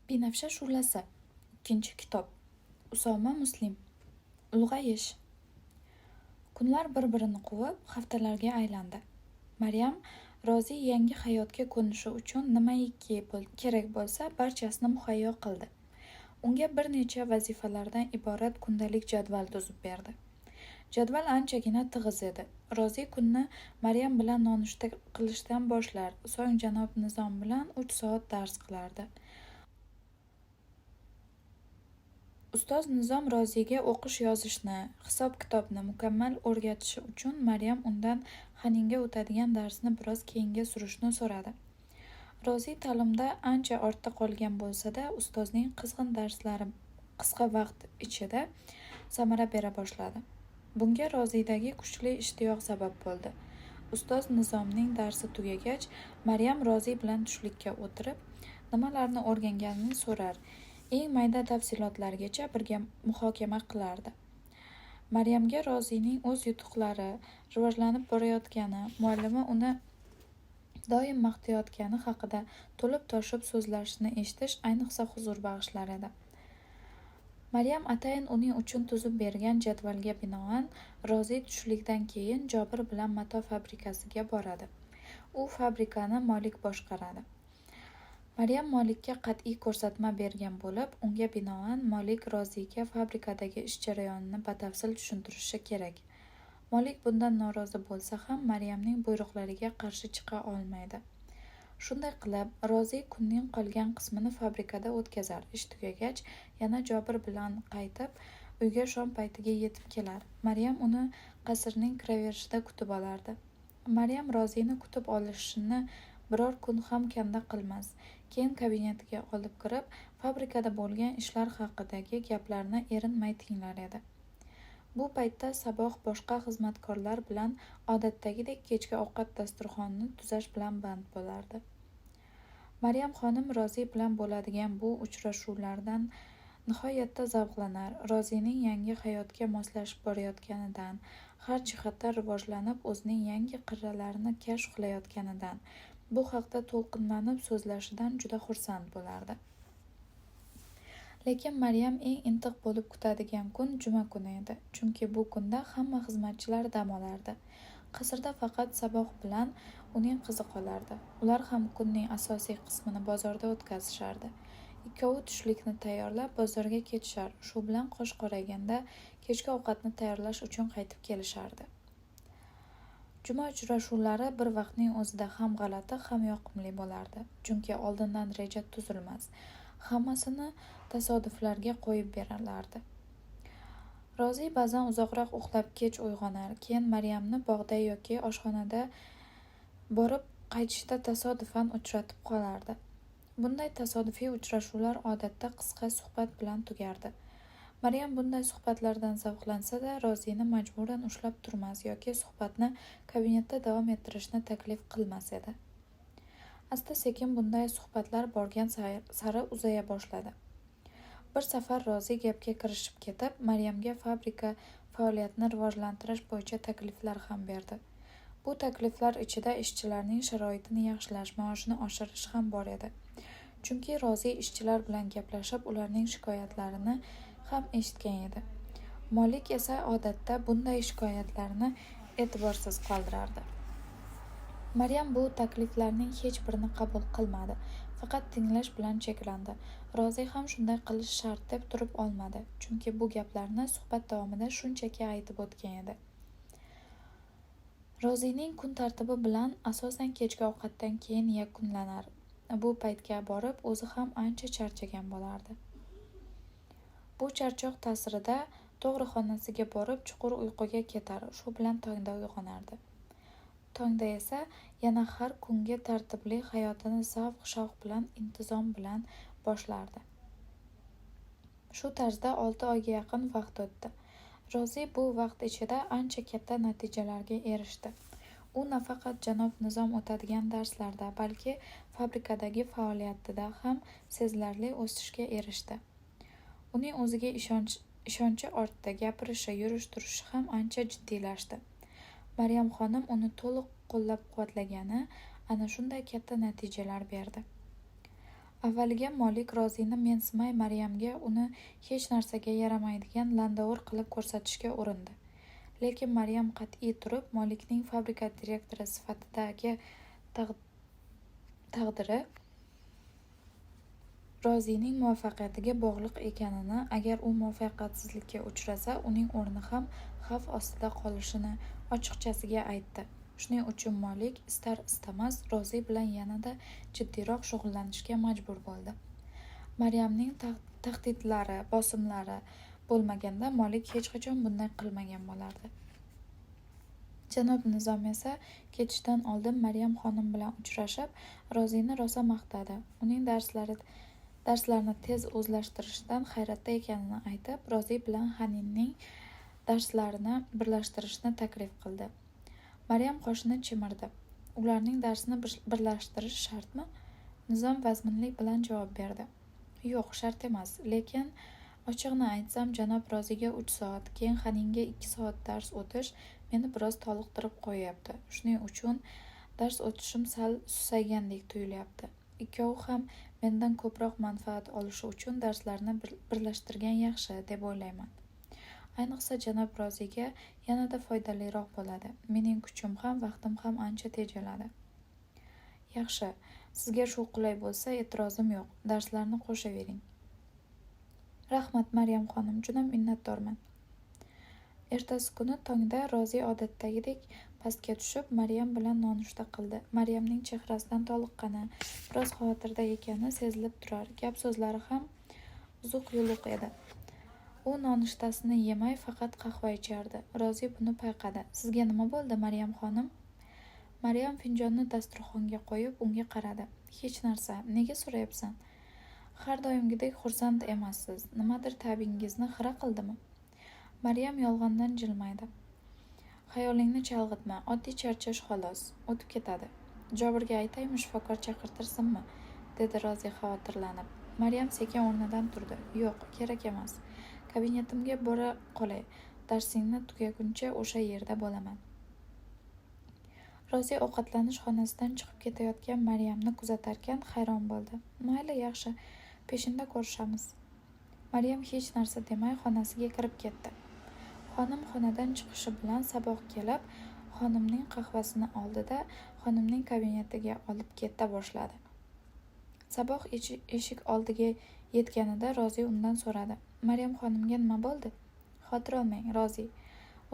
Binafsha shu'lasi. Ikkinchi kitob. Usoma Muslim. Ulg'ayish. Kunlar bir-birini quvib, haftalarga aylandi. Maryam Rozi yangi hayotga ko'nishi uchun nimaiki kerak bo'lsa, barchasini muhayyo qildi. Unga bir necha vazifalardan iborat kundalik jadval tuzib berdi. Jadval anchagina tig'iz edi. Rozi kunni Maryam bilan nonushta qilishdan boshlar, so'ng janob Nizom bilan 3 soat dars qilardi. Ustoz Nizom Roziga o'qish yozishni, hisob-kitobni mukammal o'rgatishi uchun Maryam undan Haninga o'tadigan darsni biroz keyinga surishni so'radi. Rozi ta'limda ancha ortda qolgan bo'lsa-da, ustozning qizg'in darslari qisqa vaqt ichida samara bera boshladi. Bunga Rozidagi kuchli ishtiyoq sabab bo'ldi. Ustoz Nizomning darsi tugagach, Maryam Rozi bilan tushlikka o'tirib, nimalarni o'rganganini so'rar, eng mayda tafsilotlargacha birga muhokama qilardi. Maryamga Rozining o'z yutuqlari, rivojlanib borayotgani, muallimi uni doim maqtayotgani haqida to'lib-toshib so'zlashini eshitish ayniqsa huzur bag'ishlar edi. Maryam atayin uning uchun tuzib bergan jadvalga binoan Rozi tushlikdan keyin Jobir bilan mato fabrikasiga boradi. U fabrikani Molik boshqaradi. Maryam Molikka qat'iy ko'rsatma bergan bo'lib, unga binoan Molik Roziga fabrikadagi ish jarayonini batafsil tushuntirishi kerak. Molik bundan norozi bo'lsa ham Maryamning buyruqlariga qarshi chiqa olmaydi. Shunday qilib, Rozi kunning qolgan qismini fabrikada o'tkazar. Ish tugagach, yana Jobir bilan qaytib, uyga shom paytiga yetib kelar. Maryam uni qasrning kiraverishida kutib olardi. Maryam Rozini kutib olishini biror kun ham kanda qilmas. Keyin kabinetiga olib kirib, fabrikada bo'lgan ishlar haqidagi gaplarni erinmay tinglar edi. Bu paytda Saboh boshqa xizmatkorlar bilan odatdagidek kechki ovqat dasturxonini tuzash bilan band bo'lardi. Maryam xonim Rozi bilan bo'ladigan bu uchrashuvlardan nihoyatda zavqlanar, Rozining yangi hayotga moslashib borayotganidan, har jihatdan rivojlanib, o'zining yangi qirralarini kashf qilayotganidan, bu haqda to'lqinlanib so'zlashidan juda xursand bo'lardi. Lekin Maryam eng intiq bo'lib kutadigan kun juma kuni edi, chunki bu kunda hamma xizmatchilar dam olardi. Qasrda faqat Saboh bilan uning qizi qolardi. Ular ham kunning asosiy qismini bozorda o'tkazishardi. Ikkovi tushlikni tayyorlab bozorga ketishar, shu bilan qosh qorayganda kechki ovqatni tayyorlash uchun qaytib kelishardi. Juma uchrashuvlari bir vaqtning o'zida ham g'alati, ham yoqimli bo'lardi, chunki oldindan reja tuzilmas. Hammasini tasodiflarga qo'yib berilardi. Rozi ba'zan uzoqroq uxlab kech uyg'onar, keyin Maryamni bog'da yoki oshxonada borib qaytishda tasodifan uchratib qolardi. Bunday tasodifiy uchrashuvlar odatda qisqa suhbat bilan tugardi. Maryam bunday suhbatlardan zavqlansa-da, Rozini majburan ushlab turmas yoki suhbatni kabinetda davom ettirishni taklif qilmas edi. Asta-sekin bunday suhbatlar borgan sari uzaya boshladi. Bir safar Rozi gapga kirishib ketib, Maryamga fabrika faoliyatini rivojlantirish bo'yicha takliflar ham berdi. Bu takliflar ichida ishchilarning sharoitini yaxshilash, maoshini oshirish ham bor edi. Chunki Rozi ishchilar bilan gaplashib, ularning shikoyatlarini ham eshitgan edi. Molik esa odatda bunday shikoyatlarni e'tiborsiz qoldirardi. Maryam bu takliflarning hech birini qabul qilmadi, faqat tinglash bilan cheklandi. Rozi ham shunday qilish shart deb turib olmadi, chunki bu gaplarni suhbat davomida shunchaki aytib o'tgan edi. Rozining kun tartibi bilan asosan kechki ovqatdan keyin yakunlanar. Bu paytga borib o'zi ham ancha charchagan bo'lardi. Bu charchoq ta'sirida to'g'ri xonasiga borib chuqur uyquga ketar, shu bilan tongda uyg'onardi. Tongda esa yana har kungi tartibli hayotini zavq-shavq bilan, intizom bilan boshlardi. Shu tarzda 6 oyga yaqin vaqt o'tdi. Rozi bu vaqt ichida ancha katta natijalarga erishdi. U nafaqat janob Nizom o'tadigan darslarda, balki fabrikadagi faoliyatida ham sezilarli o'sishga erishdi. Uning o'ziga ishonchi ortdi, gapirishi, yurish-turishi ham ancha jiddiylashdi. Maryam xonim uni to'liq qo'llab-quvvatlagani ana shunday katta natijalar berdi. Avvaliga Molik Rozini mensimay Maryamga uni hech narsaga yaramaydigan landovur qilib ko'rsatishga urindi. Lekin Maryam qat'iy turib, Molikning fabrika direktori sifatidagi taqdiri Rozining muvaffaqiyatiga bog'liq ekanini, agar u muvaffaqiyatsizlikka uchrasa, uning o'rni ham xavf ostida qolishini ochiqchasiga aytdi. Shuning uchun Molik istar-istamas Rozi bilan yanada jiddiyroq shug'ullanishga majbur bo'ldi. Maryamning tahdidlari, bosimlari bo'lmaganda Molik hech qachon bunday qilmagan bo'lardi. Janob Nizom esa ketishdan oldin Maryam xonim bilan uchrashib, Rozini rosa maqtadi. Uning darslarni tez o'zlashtirishdan hayratda ekanini aytib, Rozi bilan Haninning darslarini birlashtirishni taklif qildi. Maryam qoshini chimirdi. Ularning darsini birlashtirish shartmi? Nizom vazminlik bilan javob berdi. Yo'q, shart emas, lekin ochig'ini aytsam, janob Roziga 3 soat, keyin Haninga 2 soat dars o'tish meni biroz toliqtirib qo'yapti. Shuning uchun dars o'tishim sal susaygandek tuyulyapti. Ikkovi ham mendan ko'proq manfaat olishi uchun darslarni birlashtirgan yaxshi deb o'ylayman. Ayniqsa janob Roziga yanada foydaliroq bo'ladi. Mening kuchim ham, vaqtim ham ancha tejaladi. Yaxshi, sizga shu qulay bo'lsa e'tirozim yo'q. Darslarni qo'shavering. Rahmat Maryam xonim, juda minnatdorman. Ertasi kuni tongda Rozi odatdagidek pastga tushib, Maryam bilan nonushta qildi. Maryamning chehrasidan toliqqani, biroz xavotirda ekani sezilib turar. Gap-so'zlari ham uzuq-yuluq edi. U nonushtasini yemay, faqat qahva ichardi. Rozi buni payqadi. Sizga nima bo'ldi, Maryam xonim? Maryam finjonni dasturxonga qo'yib, unga qaradi. Hech narsa. Nega so'rayapsan? Har doimgidek xursand emassiz. Nimadir ta'bingizni xira qildimi? Maryam yolg'ondan jilmaydi. Xayolingni chalg'itma, oddiy charchash xolos, o'tib ketadi. Jobirga aytaymi, shifokor chaqirtirsinmi? Dedi Rozi xavotirlanib. Maryam sekin o'rnidan turdi. Yo'q, kerak emas. Kabinetimga bora qolay. Darsingni tugaguncha o'sha yerda bo'laman. Rozi ovqatlanish xonasidan chiqib ketayotgan Maryamni kuzatarkan hayron bo'ldi. Mayli, yaxshi, peshinda ko'rishamiz. Maryam hech narsa demay xonasiga kirib ketdi. Xonim xonadan chiqishi bilan Saboq kelib, xonimning qahvasini oldida xonimning kabinetiga olib keta boshladi. Saboq eshik oldiga yetganida Rozi undan so'radi. Maryam xonimga nima bo'ldi? Xotir olmang, Rozi.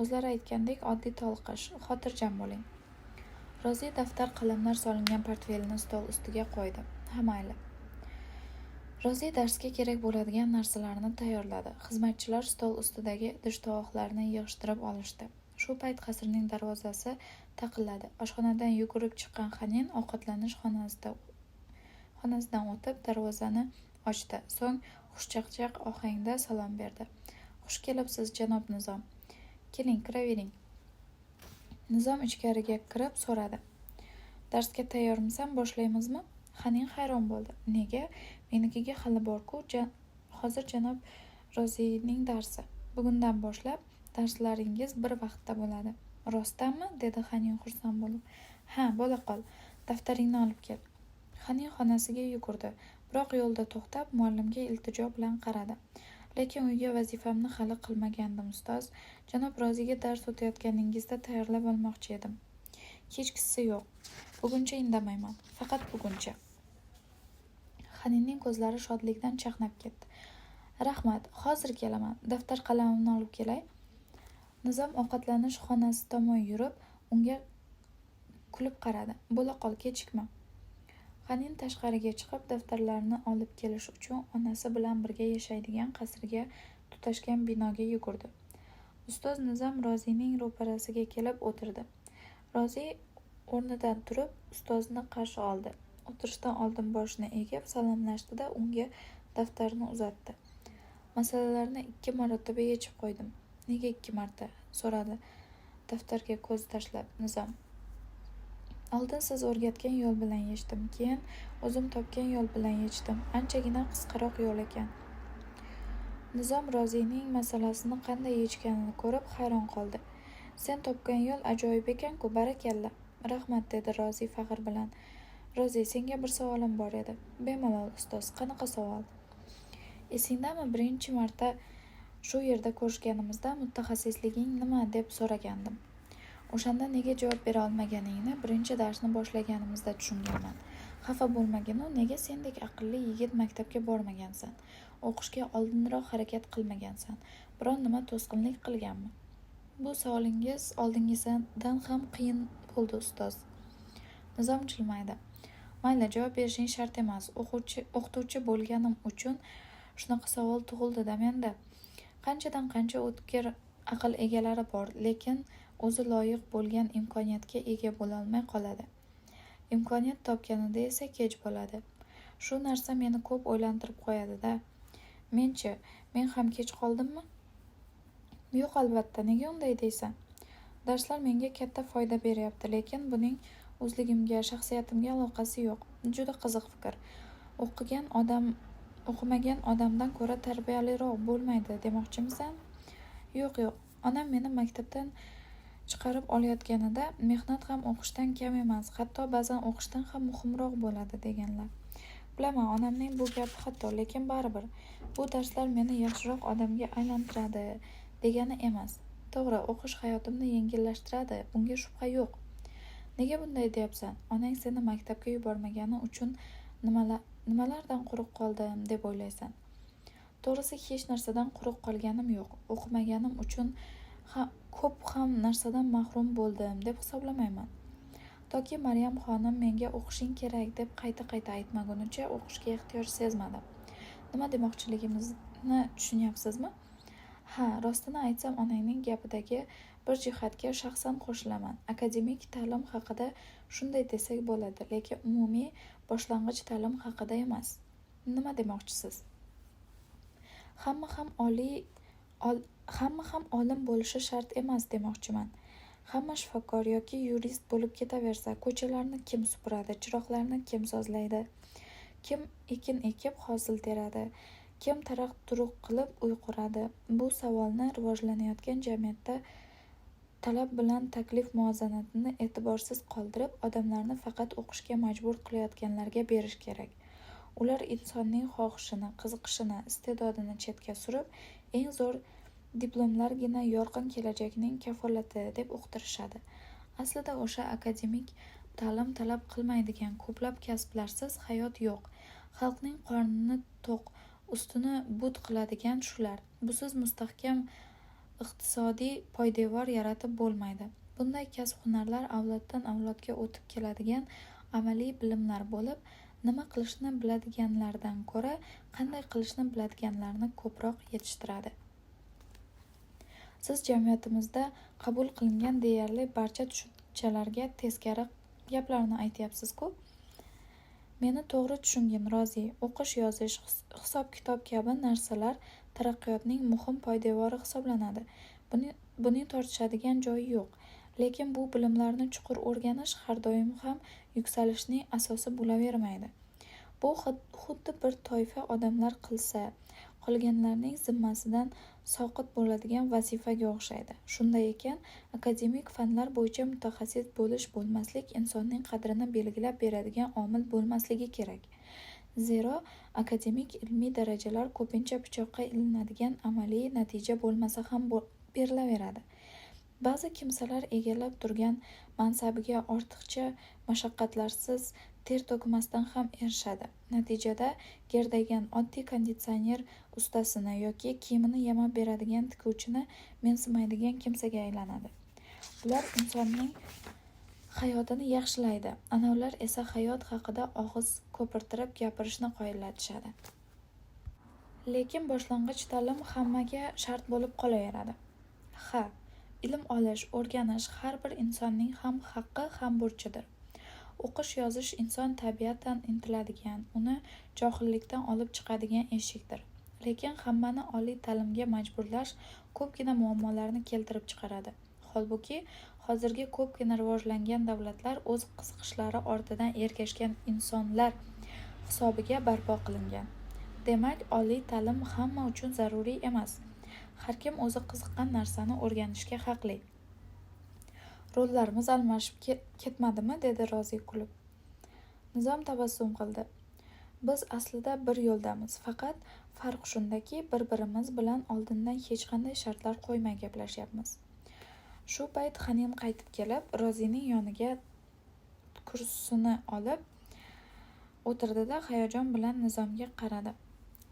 O'zlari aytgandek oddiy toliqish, xotirjam bo'ling. Rozi daftar qalamlar solingan portfelini stol ustiga qo'ydi. Ha, mayli. Rozi darsga kerak bo'ladigan narsalarni tayyorladi. Xizmatchilar stol ustidagi idish-tovoqlarni yig'ishtirib olishdi. Shu payt qasrning darvozasi taqilladi. Oshxonadan yugurib chiqqan Hanin ovqatlanish xonasidan o'tib darvozani ochdi. So'ng xushchaqchaq ohangda salom berdi. Xush kelibsiz, janob Nizom. Keling, kiravering. Nizom ichkariga kirib so'radi. Darsga tayyormisan, boshlaymizmi? Hanin hayron bo'ldi. Nega? Menikiga hali bor-ku, hozir janob Rozining darsi. Bugundan boshlab darslaringiz bir vaqtda bo'ladi. Rostdanmi? Dedi Hanin xursand bo'lib. Ha, bo'la qol. Daftaringni olib kel. Hanin xonasiga yugurdi, biroq yo'lda to'xtab muallimga iltijo bilan qaradi. Lekin uyga vazifamni hali qilmagandim, ustoz. Janob Roziga dars o'tayotganingizda tayyorlab olmoqchi edim. Kechgisi yo'q. Buguncha indamayman. Faqat buguncha. Haninning ko'zlari shodlikdan chaqnab ketdi. Rahmat, hozir kelaman. Daftar qalamimni olib kelay. Nizom ovqatlanish xonasi tomon yurib, unga kulib qaradi. Bo'la qol, kechikma. Hanin tashqariga chiqib, daftarlarni olib kelish uchun onasi bilan birga yashaydigan qasrga tutashgan binoga yugurdi. Ustoz Nizom Rozining ro'parasiga kelib o'tirdi. Rozi o'rnidan turib, ustozni qarshi oldi. O'tirishdan oldin boshini egib salomlashdi-da, unga daftarni uzatdi. Masalalarni 2 marotaba yechib qo'ydim. Nega 2 marta? So'radi daftarga ko'z tashlab Nizom. Oldin siz o'rgatgan yo'l bilan yechdim, keyin o'zim topgan yo'l bilan yechdim. Anchagina qisqaroq yo'l ekan. Nizom Rozining masalasini qanday yechganini ko'rib hayron qoldi. Sen topgan yo'l ajoyib ekan-ku, barakalla. Rahmat, dedi Rozi faxr bilan. Rozi, senga bir savolim bor edi. Bemalol ustoz, qanaqa savol? Esingdami, birinchi marta shu yerda ko'rishganimizda mutaxassisliging nima deb so'ragandim. O'shanda nega javob bera olmaganingni birinchi darsni boshlaganimizda tushunganman. Xafa bo'lmaginu, nega sendek aqlli yigit maktabga bormagansan? O'qishga oldinroq harakat qilmagansan? Biron nima to'sqinlik qilganmi? Bu savolingiz oldingisidan ham qiyin bo'ldi ustoz. Nizom jilmaydi. Mayli, javob berishing shart emas. O'qituvchi bo'lganim uchun shunaqa savol tug'ildi-da menda. Qanchadan qancha o'tkir aql egalari bor, lekin o'zi loyiq bo'lgan imkoniyatga ega bo'lolmay qoladi. Imkoniyat topganida esa kech bo'ladi. Shu narsa meni ko'p o'ylantirib qo'yadi-da. Men ham kech qoldimmi? Yo'q, albatta. Nega unday deysan? Darslar menga katta foyda beryapti, lekin buning o'zligimga, shaxsiyatimga aloqasi yo'q. Juda qiziq fikr. O'qimagan odamdan ko'ra tarbiyaliroq bo'lmaydi demoqchimisan? Yo'q. Onam meni maktabdan chiqarib olayotganida mehnat ham o'qishdan kam emas, hatto ba'zan o'qishdan ham muhimroq bo'ladi deganlar. Bilaman, onamning bu gapi xato, lekin baribir bu darslar meni yaxshiroq odamga aylantiradi degani emas. To'g'ri, o'qish hayotimni yengillashtiradi, bunga shubha yo'q. Nega bunday deyapsan? Onang seni maktabga yubormagani uchun nimalardan quruq qoldim deb o'ylaysan? To'g'risi, hech narsadan quruq qolganim yo'q. O'qimaganim uchun ko'p ham narsadan mahrum bo'ldim deb hisoblamayman. Toki Maryam xonim menga o'qishing kerak deb qayta aytmagunicha o'qishga ehtiyoj sezmadim. Nima demoqchiligimizni tushunyapsizmi? Ha, rostini aytsam, onangning gapidagi bir jihatga shaxsan qo'shilaman. Akademik ta'lim haqida shunday desak bo'ladi, lekin umumiy boshlang'ich ta'lim haqida emas. Nima demoqchisiz? Hamma ham olim bo'lishi shart emas demoqchiman. Hamma shifokor yoki yurist bo'lib ketaversa, ko'chalarni kim supuradi, chiroqlarni kim sozlaydi, kim ekin ekib hosil teradi, kim taraq-turuq qilib uy quradi? Bu savolni rivojlanayotgan jamiyatda talab bilan taklif muvozanatini e'tiborsiz qoldirib, odamlarni faqat o'qishga majbur qilayotganlarga berish kerak. Ular insonning xohishini, qiziqishini, iste'dodini chetga surib, eng zo'r diplomlargina yorqin kelajakning kafolati deb uqtirishadi. Aslida o'sha akademik ta'lim talab qilmaydigan ko'plab kasblarsiz hayot yo'q. Xalqning qornini to'q, ustini but qiladigan shular. Busiz mustahkam iqtisodiy poydevor yaratib bo'lmaydi. Bunday kasb-hunarlar avloddan avlodga o'tib keladigan amaliy bilimlar bo'lib, nima qilishni biladiganlardan ko'ra qanday qilishni biladiganlarni ko'proq yetishtiradi. Siz jamiyatimizda qabul qilingan deyarli barcha tushunchalarga teskari gaplarni aytyapsiz-ku? Meni to'g'ri tushungin, Rozi. O'qish, yozish, hisob-kitob kabi narsalar taraqqiyotning muhim poydevori hisoblanadi. Buning tortishadigan joyi yo'q. Lekin bu bilimlarni chuqur o'rganish har doim ham yuksalishning asosi bo'lavermaydi. Bu xuddi bir toifa odamlar qilsa, qolganlarning zimmasidan soqit bo'ladigan vazifaga o'xshaydi. Shunday ekan, akademik fanlar bo'yicha mutaxassis bo'lmaslik insonning qadrini belgilab beradigan omil bo'lmasligi kerak. Zero, akademik ilmiy darajalar ko'pincha pichoqqa ilinadigan amaliy natija bo'lmasa ham berilaveradi. Ba'zi kimsalar egallab turgan mansabiga ortiqcha mashaqqatlarsiz ter to'kmasdan ham erishadi. Natijada gerdaygan oddiy konditsioner ustasini yoki kiyimini yamab beradigan tikuvchini mensimaydigan kimsaga aylanadi. Ular insonning hayotini yaxshilaydi, anavlar esa hayot haqida og'iz ko'pirtirib gapirishni qoyillatishadi. Lekin boshlang'ich ta'lim hammaga shart bo'lib qolaveradi. Ha, ilm olish, o'rganish har bir insonning ham haqqi, ham burchidir. O'qish, yozish inson tabiatan intiladigan, uni johillikdan olib chiqadigan eshikdir. Lekin hammani oliy ta'limga majburlash ko'pgina muammolarni keltirib chiqaradi. Holbuki, hozirgi ko'pgina rivojlangan davlatlar o'z qiziqishlari ortidan ergashgan insonlar hisobiga barpo qilingan. Demak, oliy ta'lim hamma uchun zaruriy emas. Har kim o'zi qiziqqan narsani o'rganishga haqli. Rollarimiz almashib ketmadimi? Dedi Rozi kulib. Nizom tabassum qildi. Biz aslida bir yo'ldamiz, faqat farq shundaki, bir-birimiz bilan oldindan hech qanday shartlar qo'ymay gaplashyapmiz. Shu payt Xanin qaytib kelib, Rozining yoniga kursini olib o'tirdi-da, hayajon bilan Nizomga qaradi.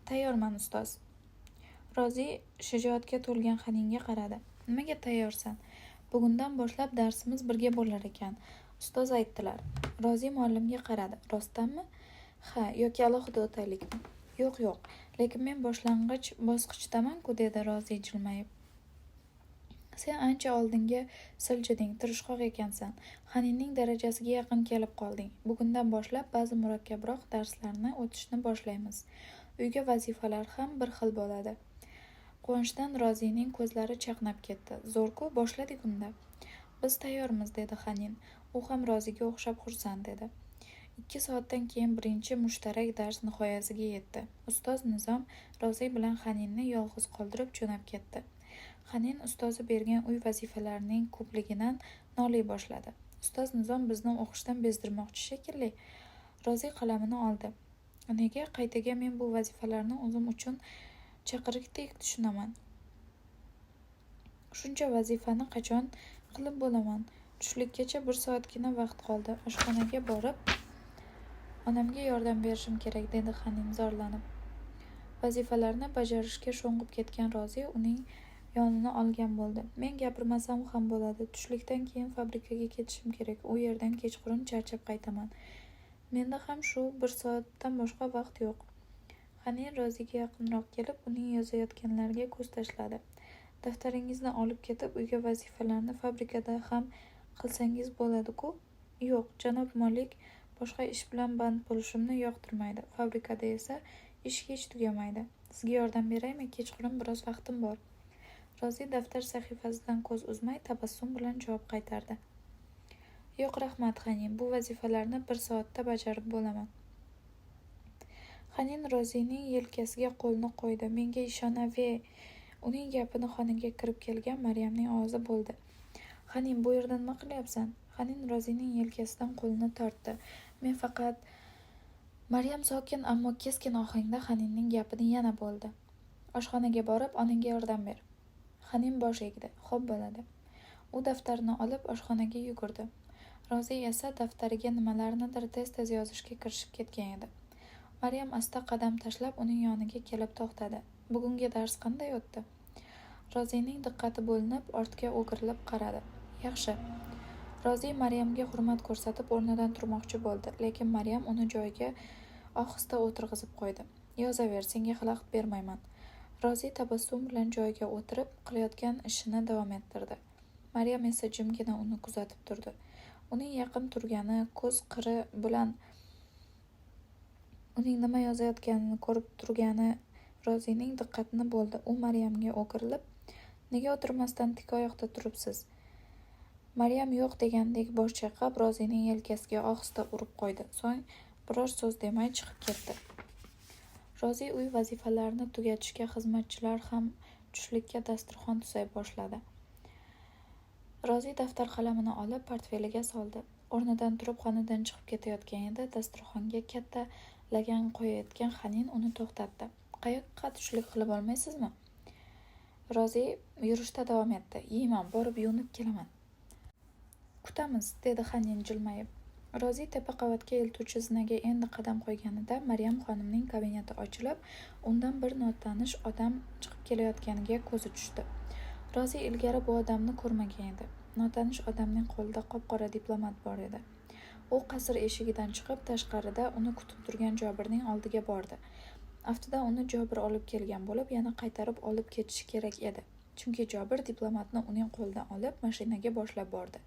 Tayyorman, ustoz. Rozi shijoatga to'lgan Xaninga qaradi. Nimaga tayyorsan? Bugundan boshlab darsimiz birga bo'lar ekan. Ustoz aytdilar. Rozi muallimga qaradi. Rostdanmi? Ha, yoki alohida o'taylikmi? Yo'q, lekin men boshlang'ich bosqichdaman-ku, dedi Rozi jilmayib. Sen ancha oldinga siljiding, tirishqoq ekansan. Xaninning darajasiga yaqin kelib qolding. Bugundan boshlab ba'zi murakkabroq darslarni o'tishni boshlaymiz. Uyga vazifalar ham bir xil bo'ladi. Quvonchdan Rozining ko'zlari chaqnab ketdi. Zo'r-ku, boshladik unda. Biz tayyormiz, dedi Xanin. U ham Roziga o'xshab xursand edi. 2 soatdan keyin birinchi mushtarak dars nihoyasiga yetdi. Ustoz Nizom Rozi bilan Xaninni yolg'iz qoldirib jo'nab ketdi. Xanin ustozi bergan uy vazifalarining ko'pligidan noliy boshladi. Ustoz Nizom bizni o'qishdan bezdirmoqchi shekilli. Rozi qalamini oldi. Nega? Qaytaga men bu vazifalarni o'zim uchun chaqiriqdek tushunaman. Shuncha vazifani qachon qilib bo'laman? Tushlikkacha 1 soatgina vaqt qoldi. Oshxonaga borib, onamga yordam berishim kerak, dedi Xanin zorlanib. Vazifalarni bajarishga sho'ng'ib ketgan Rozi uning yonini olgan bo'ldi. Men gapirmasam ham bo'ladi. Tushlikdan keyin fabrikaga ketishim kerak. U yerdan kechqurun charchab qaytaman. Menda ham shu 1 soatdan boshqa vaqt yo'q. Xanin Roziga yaqinroq kelib, uning yozayotganlariga ko'z tashladi. Daftaringizni olib ketib, uyga vazifalarni fabrikada ham qilsangiz bo'ladi-ku? Yo'q, janob Molik boshqa ish bilan band bo'lishimni yoqtirmaydi. Fabrikada esa ish hech tugamaydi. Sizga yordam beraymi? Kechqurun biroz vaqtim bor. Rozi daftar sahifasidan ko'z uzmay tabassum bilan javob qaytardi. Yo'q, rahmat Xanin, bu vazifalarni 1 soatda bajarib bo'laman. Xanin Rozining yelkasiga qo'lni qo'ydi. Menga ishonaver. Uning gapini xonaga kirib kelgan Maryamning ovozi bo'ldi. Xanin, bu yerda nima qilyapsan? Xanin Rozining yelkasidan qo'lini tortdi. Men faqat... Maryam sokin ammo keskin ohangda Xaninning gapini yana bo'ldi. Oshxonaga borib, onangga yordam ber. Xanin bosh egdi. Xo'p bo'ladi. U daftarni olib oshxonaga yugurdi. Rozi esa daftariga nimalarnidir tez-tez yozishga kirishib ketgan edi. Maryam asta qadam tashlab uning yoniga kelib to'xtadi. Bugungi dars qanday o'tdi? Rozining diqqati bo'linib, ortga o'girilib qaradi. Yaxshi. Rozi Maryamga hurmat ko'rsatib o'rnidan turmoqchi bo'ldi, lekin Maryam uni joyiga ohista o'tirg'izib qo'ydi. Yozaver, senga xalaqit bermayman. Rozi tabassum bilan joyiga o'tirib, qilayotgan ishini davom ettirdi. Maryam esa jimgina uni kuzatib turdi. Uning yaqin turgani, ko'z qiri bilan uning nima yozayotganini ko'rib turgani Rozining diqqatini bo'ldi. U Maryamga o'girilib, nega o'tirmasdan tik oyoqda turibsiz? Maryam yo'q degandek bosh chayqab, Rozining yelkasiga ohista urib qo'ydi. So'ng biror so'z demay chiqib ketdi. Rozi uy vazifalarini tugatishga xizmatchilar ham tushlikka dasturxon tusay boshladi. Rozi daftar qalamini olib portfeliga soldi. O'rnidan turib xonadan chiqib ketayotgan edi, dasturxonga katta lagan qo'yayotgan Xanin uni to'xtatdi. Qayoqqa tushlik qilib olmaysizmi? Rozi yurishda davom etdi. Yeyman, borib yuvinib kelaman. Kutamiz, dedi Xanin jilmayib. Rozi tepa qavatga eltuvchi zinaga endi qadam qo'yganida Maryam xonimning kabineti ochilib, undan bir notanish odam chiqib kelayotganiga ko'zi tushdi. Rozi ilgari bu odamni ko'rmagan edi. Notanish odamning qo'lida qop-qora diplomat bor edi. U qasr eshigidan chiqib, tashqarida uni kutib turgan Jobirning oldiga bordi. Aftida uni Jobir olib kelgan bo'lib, yana qaytarib olib ketishi kerak edi. Chunki Jobir diplomatni uning qo'lidan olib, mashinaga boshlab bordi.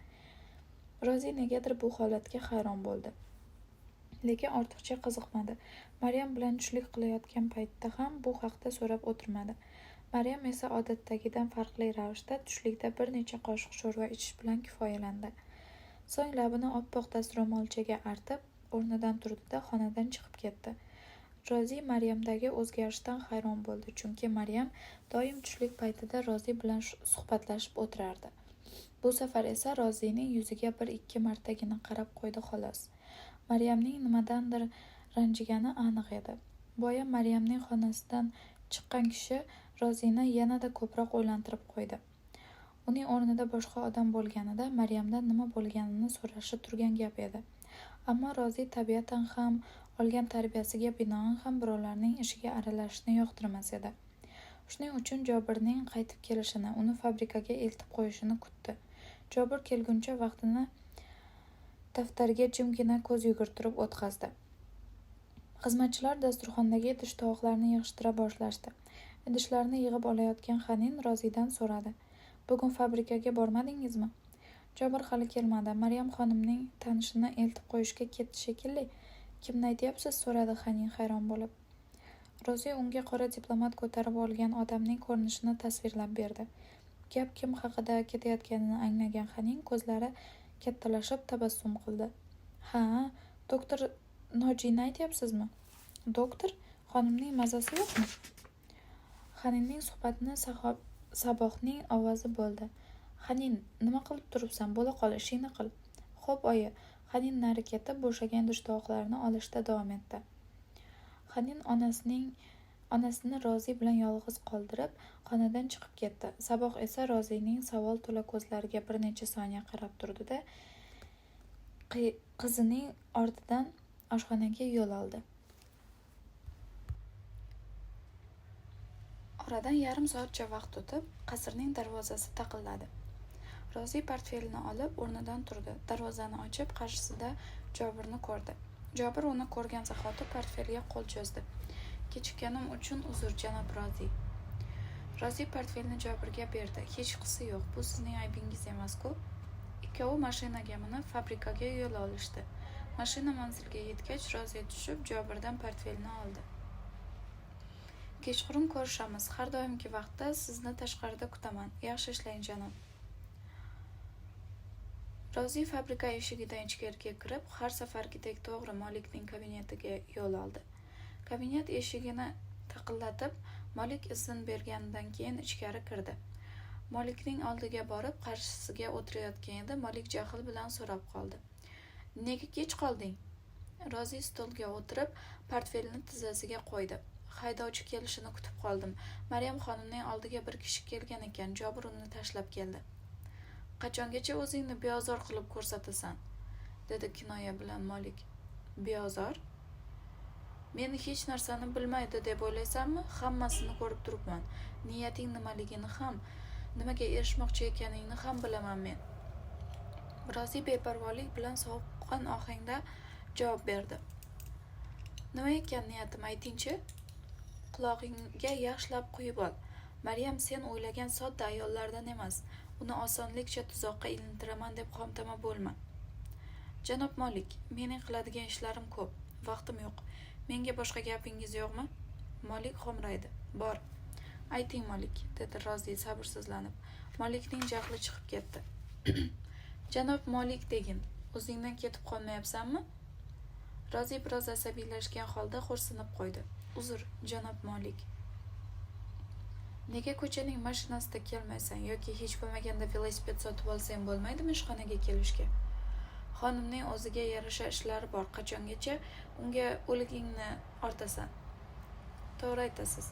Rozi negadir bu holatga hayron bo'ldi. Lekin ortiqcha qiziqmadi. Maryam bilan tushlik qilayotgan paytda ham bu haqda so'rab o'tirmadi. Maryam esa odatdagidan farqli ravishda tushlikda bir necha qoshiq sho'rva ichish bilan kifoyalandi. So'ng labini oppoq dastro'molchaga artib, o'rnidan turdi-da xonadan chiqib ketdi. Rozi Maryamdagi o'zgarishdan hayron bo'ldi, chunki Maryam doim tushlik paytida Rozi bilan suhbatlashib o'tirardi. Bu safar esa Rozining yuziga 1-2 martagina qarab qo'ydi xolos. Maryamning nimadandir ranjigani aniq edi. Boya Maryamning xonasidan chiqqan kishi Rozini yanada ko'proq o'ylantirib qo'ydi. Uning o'rnida boshqa odam bo'lganida Maryamdan nima bo'lganini so'rashi turgan gap edi. Ammo Rozi tabiatan ham, olgan tarbiyasiga binoan ham birovlarning ishiga aralashishni yoqtirmas edi. Shuning uchun Jobirning qaytib kelishini, uni fabrikaga eltib qo'yishini kutdi. Jobir kelguncha vaqtini daftarga jimgina ko'z yugurtirib o'tkazdi. Xizmatchilar dasturxondagi idish-tovoqlarni yig'ishtira boshlashdi. Idishlarni yig'ib olayotgan Xanin Rozidan so'radi: "Bugun fabrikaga bormadingizmi?" Jobir hali kelmadi. Maryam xonimning tanishini eltib qo'yishga ketdi shekilli. "Kimni aytyapsiz?" so'radi Xanin hayron bo'lib. Rozi unga qora diplomat ko'tarib olgan odamning ko'rinishini tasvirlab berdi. Gap kim haqida ketayotganini anglagan Xanin ko'zlari kattalashib tabassum qildi. "Ha, doktor Nojiyni aytyapsizmi?" "Doktor? Xonimning mazasi yo'qmi?" Xaninning suhbatini Sabohning ovozi bo'ldi. "Xanin, nima qilib turibsan? Bo'la qol, ishingni qil." "Xo'p, oyi." Xanin nari ketib, bo'shagan idish-tovoqlarni olishda davom etdi. Xanin onasini Rozi bilan yolg'iz qoldirib, xonadan chiqib ketdi. Saboh esa Rozining savol to'la ko'zlariga bir necha soniya qarab turdi-da, qizining ortidan oshxonaga yo'l oldi. Oradan yarim soatcha vaqt o'tib, qasrning darvozasi taqilladi. Rozi portfelini olib o'rnidan turdi. Darvozani ochib, qarshisida Jobirni ko'rdi. Jobir uni ko'rgan zahoti portfelga qo'l cho'zdi. "Kechikkanim uchun uzr, janob Rozi." Rozi portfelni Jobirga berdi. "Hechqisi yo'q, bu sizning aybingiz emas-ku." Ikkovi mashinaga minib fabrikaga yo'l olishdi. Mashina manzilga yetgach, Rozi tushib, Jobirdan portfelni oldi. "Kechqurun ko'rishamiz. Har doimgi vaqtda sizni tashqarida kutaman. Yaxshi ishlang, janob." Rozi fabrika eshigidan ichkariga kirib, har safargidek to'g'ri Molikning kabinetiga yo'l oldi. Kabinet eshigini taqillatib, Molik izn berganidan keyin ichkari kirdi. Molikning oldiga borib, qarshisiga o'tirayotgan edi. Molik jahl bilan so'rab qoldi: "Nega kech qolding?" Rozi stolga o'tirib, portfelni tizzasiga qo'ydi. "Haydovchi kelishini kutib qoldim. Maryam xonimning oldiga bir kishi kelgan ekan. Jobir uni tashlab keldi." "Qachongacha o'zingni beozor qilib ko'rsatasan?" dedi kinoya bilan Molik. "Beozor? Meni hech narsani bilmaydi deb o'ylaysanmi? Hammasini ko'rib turibman. Niyating nimaligini ham, nimaga erishmoqchi ekaningni ham bilaman men." Rozi beparvolik bilan sovuqqon ohangda javob berdi: "Nima ekan niyatim, aytingchi? Qulog'ingga yaxshilab quyib ol. Maryam sen o'ylagan sodda ayollardan emas. Uni osonlikcha tuzoqqa ilintiraman deb xomtama bo'lma." "Janob Molik, mening qiladigan ishlarim ko'p. Vaqtim yo'q. Menga boshqa gapingiz yo'qmi?" Molik xo'mraydi. "Bor. Ayting, Molik", dedi Rozi sabrsizlanib. Molikning jahli chiqib ketdi. "Janob Molik degin. O'zingdan ketib qolmayapsanmi?" Rozi biroz asabiylashgan holda xo'rsinib qo'ydi. "Uzr, janob Molik." "Nega ko'chaning mashinasida kelmaysan yoki hech bo'lmaganda velosiped sotib olsang bo'lmaydimi ishxonaga kelishga? Xonimning o'ziga yarasha ishlari bor. Qachongacha unga o'ligingni ortasan?" "To'g'ri aytasiz."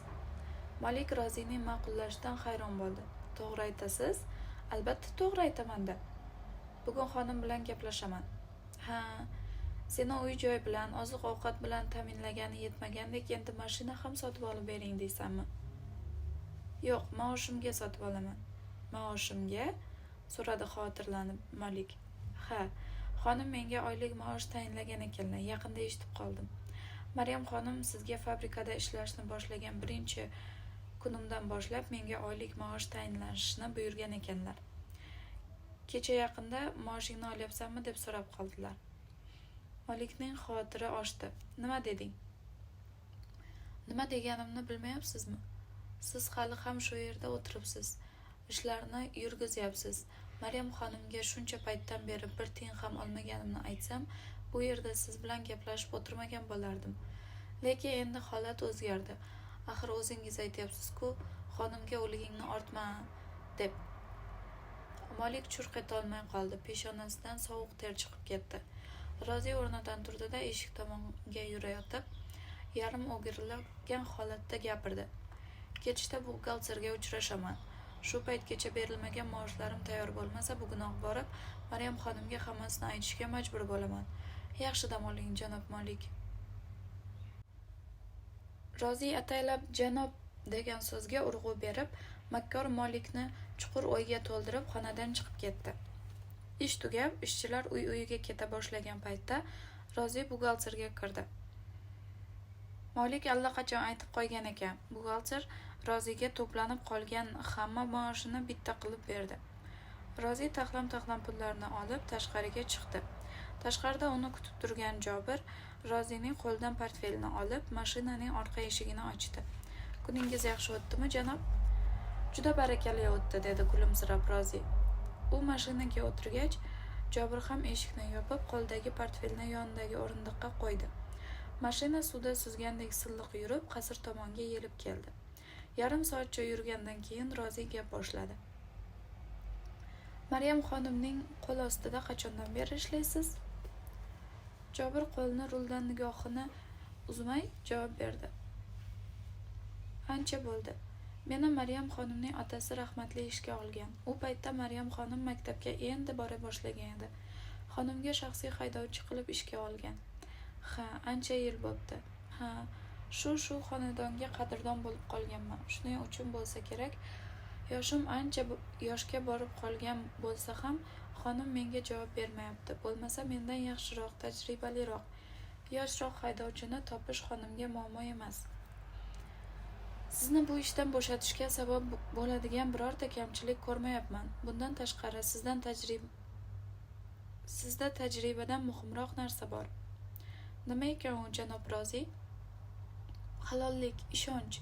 Molik Rozining ma'qullashidan hayron bo'ldi. "To'g'ri aytasiz? Albatta to'g'ri aytaman-da. Bugun xonim bilan gaplashaman." "Ha, seni uy-joy bilan, oziq-ovqat bilan ta'minlagani yetmagandek endi mashina ham sotib olib bering deysanmi?" "Yo'q, maoshimga sotib olaman." "Maoshimga?" so'radi xavotirlanib Molik. "Ha, xonim menga oylik maosh tayinlagan ekanlar. Yaqinda eshitib qoldim. Maryam xonim sizga fabrikada ishlashni boshlagan birinchi kunimdan boshlab menga oylik maosh tayinlanishini buyurgan ekanlar. Kecha yaqinda maoshingni olyapsanmi deb so'rab qoldilar." Molikning xavotiri oshdi. "Nima deding?" "Nima deganimni bilmayapsizmi? Siz hali ham shu yerda o'tiribsiz. Ishlarni yurgizyapsiz. Maryam xonimga shuncha paytdan beri bir tiyin ham olmaganimni aytsam, bu yerda siz bilan gaplashib o'tirmagan bo'lardim. Lekin endi holat o'zgardi. Axir o'zingiz aytyapsiz-ku, xonimga o'ligingni ortma deb." Molik churq etolmay qoldi. Peshonasidan sovuq ter chiqib ketdi. Rozi o'rnidan turdida eshik tomonga yurayotib, yarim o'girilgan holatda gapirdi. Ketishda buxgalterga uchrashaman. Shu paytgacha berilmagan maoshlarim tayyor bo'lmasa, bugunoq borib Maryam xonimga hammasini aytishga majbur bo'laman. Yaxshi dam oling, janob Molik. Rozi ataylab janob degan so'zga urg'u berib, makkor Molikni chuqur o'yga to'ldirib xonadan chiqib ketdi. Ish tugab, ishchilar uy-uyiga keta boshlagan paytda Rozi buxgalterga kirdi. Molik allaqachon aytib qo'ygan ekan. Buxgalter Roziga to'planib qolgan hamma maoshini bitta qilib berdi. Rozi taxlam-taxlam pullarni olib tashqariga chiqdi. Tashqarida uni kutib turgan Jobir Rozining qo'lidan portfelini olib, mashinaning orqa eshigini ochdi. Kuningiz yaxshi o'tdimi, janob? Juda barakalla o'tdi, dedi kulimsirab Rozi. U mashinaga o'tirgach, Jobir ham eshikni yopib, qo'ldagi portfelni yonidagi o'rindiqqa qo'ydi. Mashina suvda suzgandek silliq yurib, qasr tomonga yelib keldi. Yarim soatcha yurgandan keyin Rozi gap boshladi. Maryam xonimning qo'l ostida qachondan beri ishlaysiz? Jobir qo'lni ruldan nigohini uzmay javob berdi. Ancha bo'ldi. Meni Maryam xonimning otasi rahmatli ishga olgan. U paytda Maryam xonim maktabga endi bora boshlagan edi. Xonimga shaxsiy haydovchi qilib ishga olgan. Ha, ancha yil bo'pti. Ha, shu xonadonga qadrdon bo'lib qolganman. Shuning uchun bo'lsa kerak, yoshim ancha yoshga borib qolgan bo'lsa ham, xonim menga javob bermayapti. Bo'lmasa mendan yaxshiroq, tajribaliroq, yoshroq haydovchini topish xonimga muammo emas. Sizni bu ishdan bo'shatishga sabab bo'ladigan birorta kamchilik ko'rmayapman. Bundan tashqari sizda tajribadan muhimroq narsa bor. Nima ekan u, janob Rozi? Halollik, ishonch.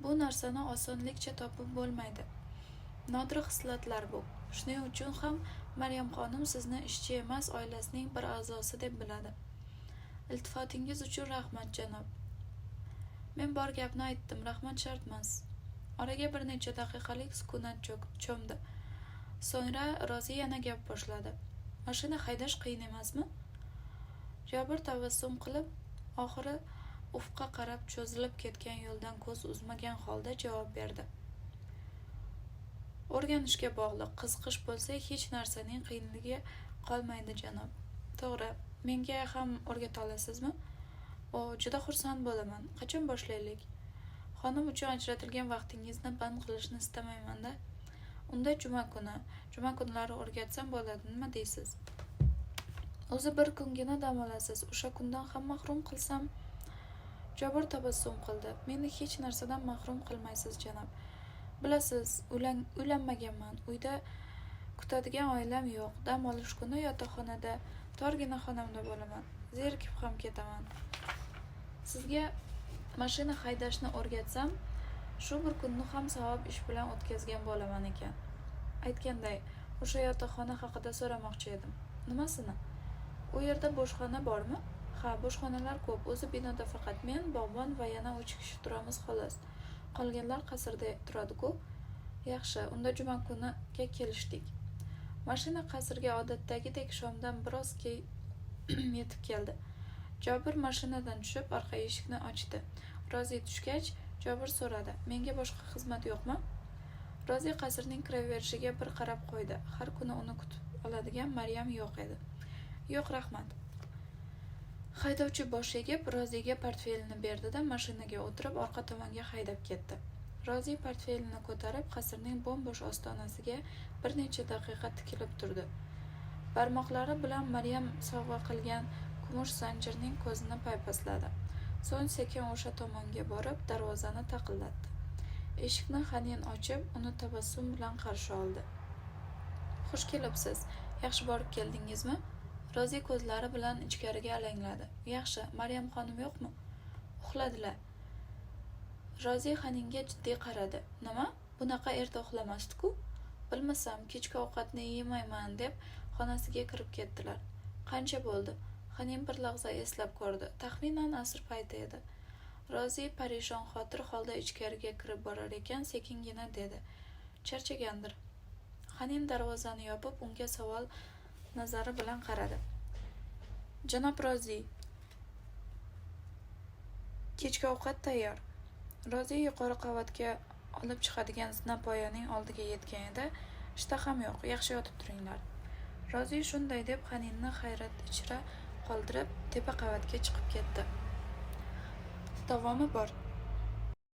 Bu narsani osonlikcha topib bo'lmaydi. Nodir xislatlar bu. Shuning uchun ham Maryam xonim sizni ishchi emas, oilasining bir a'zosi deb biladi. Iltifotingiz uchun rahmat, janob. Men bor gapni aytdim, rahmat shart emas. Oraga bir necha daqiqalik sukunat cho'mdi. So'ngra Rozi yana gap boshladi. Mashina haydash qiyin emasmi? Jobir tabassum qilib, oxiri ufqqa qarab cho'zilib ketgan yo'ldan ko'z uzmagan holda javob berdi. O'rganishga bog'liq, qiziqish bo'lsa hech narsaning qiyinligi qolmaydi, janob. To'g'ri, menga ham o'rgata olasizmi? O, juda xursand bo'laman. Qachon boshlaylik? Xonim uchun ajratilgan vaqtingizni band qilishni istamayman-da. Unda juma kunlari o'rgatsam bo'ladi, nima deysiz? O'zi bir kungina dam olasiz, o'sha kundan ham mahrum qilsam? Jobir tabassum qildi. Meni hech narsadan mahrum qilmaysiz, janob. Bilasiz, uylanmaganman. Uyda kutadigan oilam yo'q. Dam olish kuni yotoqxonada, torgina xonamda bo'laman. Zerikib ham ketaman. Sizga mashina haydashni o'rgatsam, shu bir kunni ham savob ish bilan o'tkazgan bo'laman ekan. Aytganday, o'sha yotoqxona haqida so'ramoqchi edim. Nimasini? U yerda bo'shxona bormi? Ha, bo'shxonalar ko'p. O'zi binoda faqat men, bog'bon va yana 3 kishi turamiz xolos. Qolganlar qasrda turadi-ku. Yaxshi, unda juma kuniga kelishdik. Mashina qasrga odatdagidek shomdan biroz yetib keldi. Jobir mashinadan tushib, orqa eshikni ochdi. Rozi tushgach, Jobir so'radi: "Menga boshqa xizmat yo'qmi?" Rozi qasrning kiraverishiga bir qarab qo'ydi. Har kuni uni kutib oladigan Maryam yo'q edi. "Yo'q, rahmat." Haydovchi bosh egib, Roziga portfelini berdi-da, mashinaga o'tirib orqa tomonga haydab ketdi. Rozi portfelini ko'tarib, qasrning bo'm-bo'sh ostonasiga bir necha daqiqa tikilib turdi. Barmoqlari bilan Maryam sovg'a qilgan kumush zanjirning ko'zini paypasladi. So'ng sekin o'sha tomonga borib, darvozani taqillatdi. Eshikni Xanin ochib, uni tabassum bilan qarshi oldi. "Xush kelibsiz. Yaxshi borib keldingizmi?" Rozi ko'zlari bilan ichkariga alangladi. "Yaxshi, Maryam xonim yo'qmi?" "Uxladilar." Rozi Xaninga jiddiy qaradi. "Nima? Bunaqa erta uxlamasdi-ku?" "Bilmasam, kechki ovqatni yemayman" deb xonasiga kirib ketdilar. "Qancha bo'ldi?" Xanin bir lahza eslab ko'rdi. Taxminan asr payti edi. Rozi parishon xotir holda ichkariga kirib borar ekan, sekingina dedi: "Charchagandir." Xanin darvozani yopib, unga savol nazari bilan qaradi. Janob Rozi, kechki ovqat tayyor. Rozi yuqori qavatga olib chiqadigan zinapoyaning oldiga yetganida, ishtaham yo'q, yaxshi yotib turinglar. Rozi shunday deb Xaninni hayrat ichra qoldirib, tepa qavatga chiqib ketdi. Davomi bor.